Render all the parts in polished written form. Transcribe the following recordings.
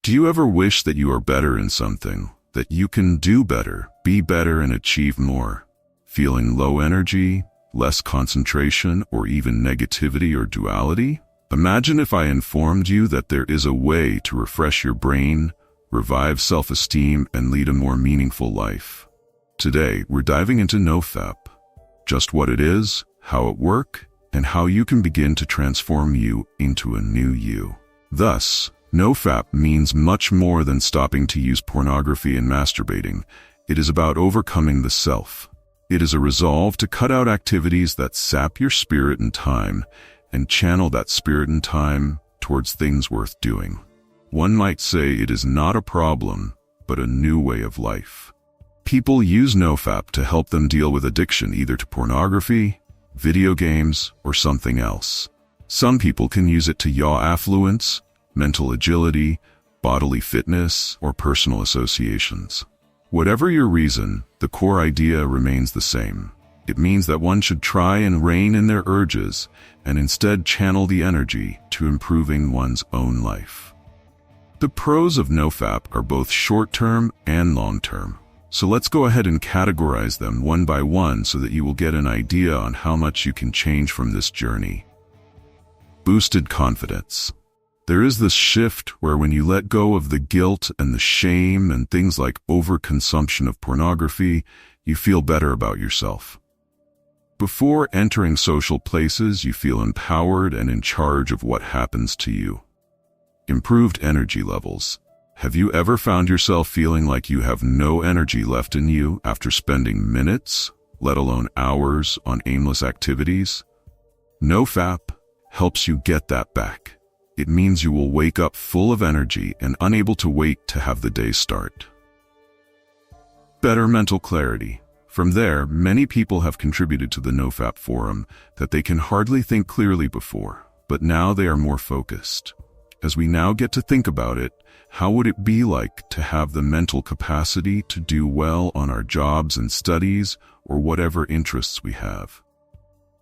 Do you ever wish that you are better in something, that you can do better, be better, and achieve more? Feeling low energy, less concentration, or even negativity or duality? Imagine if I informed you that there is a way to refresh your brain, revive self-esteem, and lead a more meaningful life. Today, we're diving into NoFap. Just what it is, how it works, and how you can begin to transform you into a new you. Thus, NoFap means much more than stopping to use pornography and masturbating. It is about overcoming the self. It is a resolve to cut out activities that sap your spirit and time, and channel that spirit and time towards things worth doing. One might say it is not a problem, but a new way of life. People use NoFap to help them deal with addiction, either to pornography, video games, or something else. Some people can use it to yaw affluence, mental agility, bodily fitness, or personal associations. Whatever your reason, the core idea remains the same. It means that one should try and rein in their urges and instead channel the energy to improving one's own life. The pros of NoFap are both short-term and long-term. So let's go ahead and categorize them one by one so that you will get an idea on how much you can change from this journey. Boosted confidence. There is this shift where when you let go of the guilt and the shame and things like overconsumption of pornography, you feel better about yourself. Before entering social places, you feel empowered and in charge of what happens to you. Improved energy levels. Have you ever found yourself feeling like you have no energy left in you after spending minutes, let alone hours, on aimless activities? NoFap helps you get that back. It means you will wake up full of energy and unable to wait to have the day start. Better mental clarity. From there, many people have contributed to the NoFap forum that they can hardly think clearly before, but now they are more focused. As we now get to think about it, how would it be like to have the mental capacity to do well on our jobs and studies or whatever interests we have?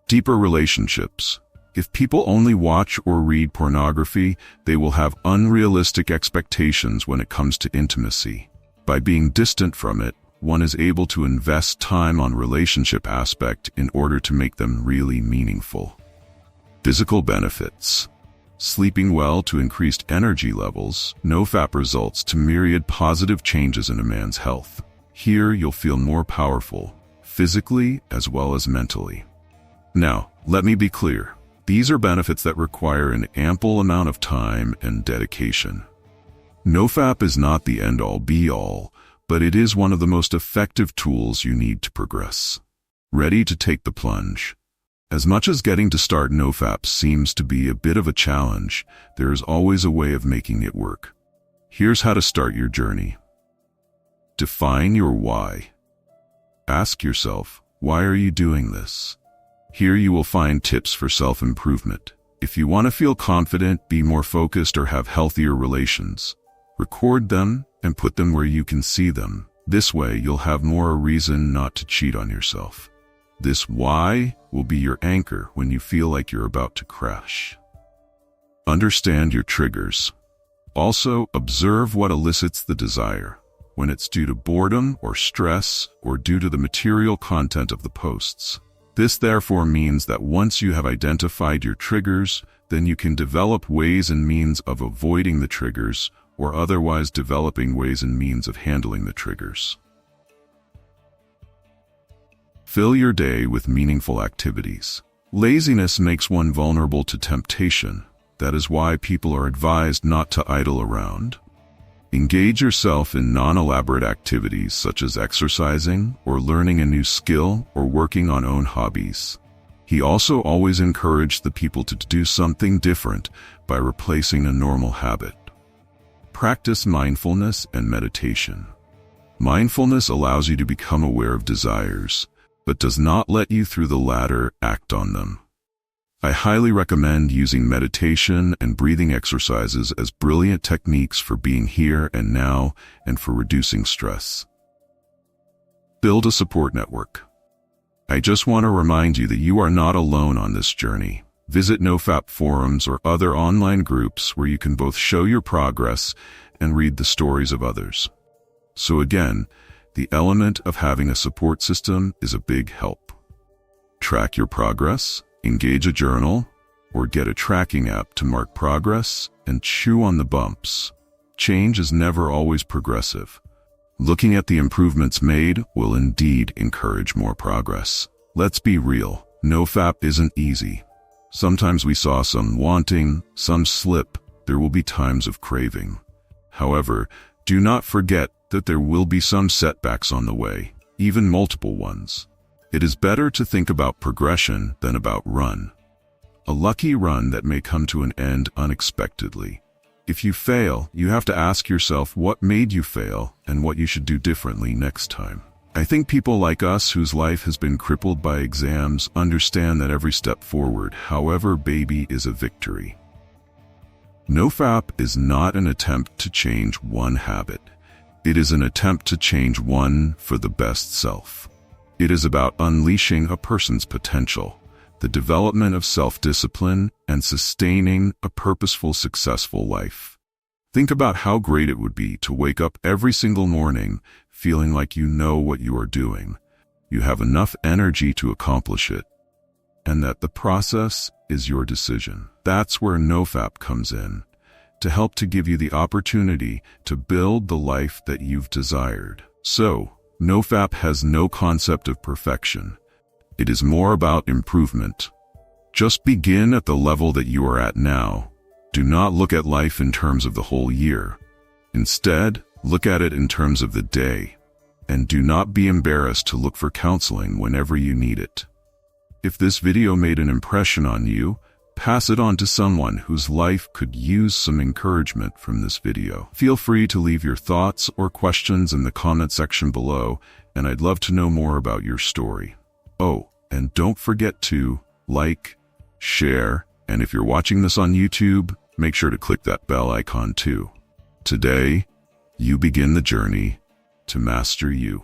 Deeper relationships. If people only watch or read pornography, they will have unrealistic expectations when it comes to intimacy. By being distant from it, one is able to invest time on relationship aspect in order to make them really meaningful. Physical benefits. Sleeping well to increased energy levels, NoFap results to myriad positive changes in a man's health. Here you'll feel more powerful, physically as well as mentally. Now, let me be clear. These are benefits that require an ample amount of time and dedication. NoFap is not the end-all be-all, but it is one of the most effective tools you need to progress. Ready to take the plunge? As much as getting to start NoFap seems to be a bit of a challenge, there is always a way of making it work. Here's how to start your journey. Define your why. Ask yourself, why are you doing this? Here you will find tips for self-improvement. If you want to feel confident, be more focused, or have healthier relations, record them and put them where you can see them. This way you'll have more reason not to cheat on yourself. This why will be your anchor when you feel like you're about to crash. Understand your triggers. Also, observe what elicits the desire, when it's due to boredom or stress or due to the material content of the posts. This therefore means that once you have identified your triggers, then you can develop ways and means of avoiding the triggers, or otherwise developing ways and means of handling the triggers. Fill your day with meaningful activities. Laziness makes one vulnerable to temptation. That is why people are advised not to idle around. Engage yourself in non-elaborate activities such as exercising or learning a new skill or working on own hobbies. He also always encouraged the people to do something different by replacing a normal habit. Practice mindfulness and meditation. Mindfulness allows you to become aware of desires, but does not let you through the latter act on them. I highly recommend using meditation and breathing exercises as brilliant techniques for being here and now and for reducing stress. Build a support network. I just want to remind you that you are not alone on this journey. Visit NoFap forums or other online groups where you can both show your progress and read the stories of others. So again, the element of having a support system is a big help. Track your progress, engage a journal, or get a tracking app to mark progress and chew on the bumps. Change is never always progressive. Looking at the improvements made will indeed encourage more progress. Let's be real, NoFap isn't easy. Sometimes we saw some wanting, some slip. There will be times of craving. However, do not forget that there will be some setbacks on the way, even multiple ones. It is better to think about progression than about run. A lucky run that may come to an end unexpectedly. If you fail, you have to ask yourself what made you fail and what you should do differently next time. I think people like us whose life has been crippled by exams understand that every step forward, however baby, is a victory. NoFap is not an attempt to change one habit. It is an attempt to change one for the best self. It is about unleashing a person's potential, the development of self-discipline, and sustaining a purposeful, successful life. Think about how great it would be to wake up every single morning feeling like you know what you are doing, you have enough energy to accomplish it, and that the process is your decision. That's where NoFap comes in, to help to give you the opportunity to build the life that you've desired. So, NoFap has no concept of perfection. It is more about improvement. Just begin at the level that you are at now. Do not look at life in terms of the whole year. Instead, look at it in terms of the day. And do not be embarrassed to look for counseling whenever you need it. If this video made an impression on you, pass it on to someone whose life could use some encouragement from this video. Feel free to leave your thoughts or questions in the comment section below, and I'd love to know more about your story. Oh, and don't forget to like, share, and if you're watching this on YouTube, make sure to click that bell icon too. Today, you begin the journey to master you.